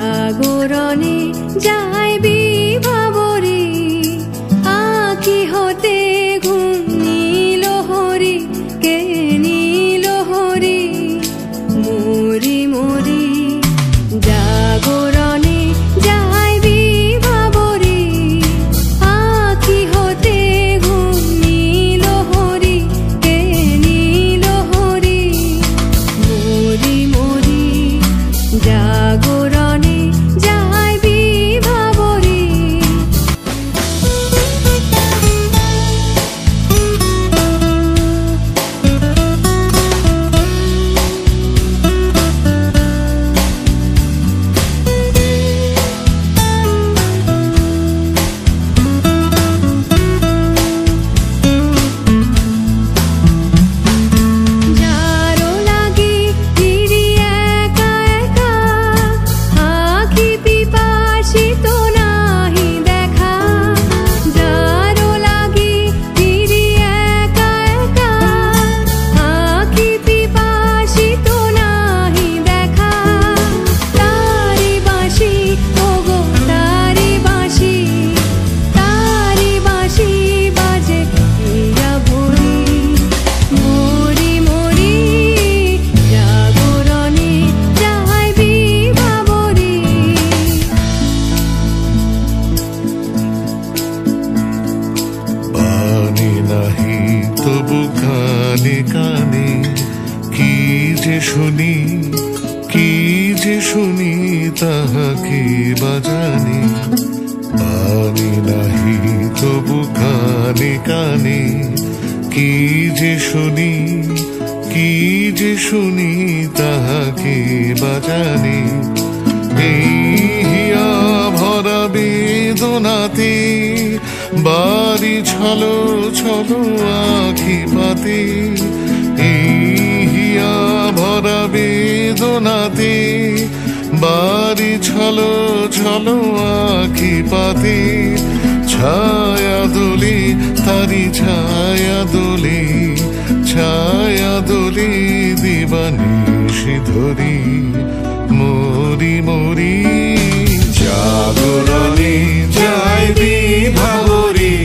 জাগরণে যায় বিভাবরী, আঁখি হতে ঘুম নীল হরি, কে নীল হরি মরি মরি। জাগরণে যায় বিভাবরী, আঁখি হতে ঘুম নীল হরি, কে নীল হরি মরি মরি। জাগরণে যায় বিভাবরী। যারো লাগি ফিরি একা একা, আঁখি পিপাসিত নাহি দেখা। যারো লাগি ফিরি একা একা, আঁখি পিপাসিত নাহি দেখা। তারি বাঁশি ওগো তারি বাঁশি, তারি বাঁশি বাজে হইয়া ভরি মরি মরি। জাগরণে যায় বিভাবরী। বাণী নাহি তবু কানে কানে, কি যে শুনি কি যে শুনি তাহাকে বাজানি। বাণী নাহি তবু কানে কানে, কি যে শুনি কি যে শুনি তাহাকে বাজানি। এই হিয়া ভরা বেদনাতে বাড়ি ছলো ছলো আঁখি পাতে। এই হিয়া ভরা বেদনাতে বাড়ি ছলো ছলো আঁখি পাতে। ছায়া দোলে তারি ছায়া দোলে, ছায়া দোলে দিবানিশি ধরি মরি মরি। জাগরণে যায় বিভাবরী,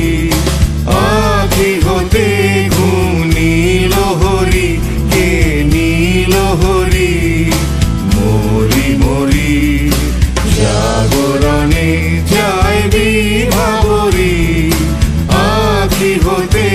আঁখি হতে ঘুম নীল হরি, কে নীল হরি মরি মরি। জাগরণে যায় বিভাবরী, আঁখি হতে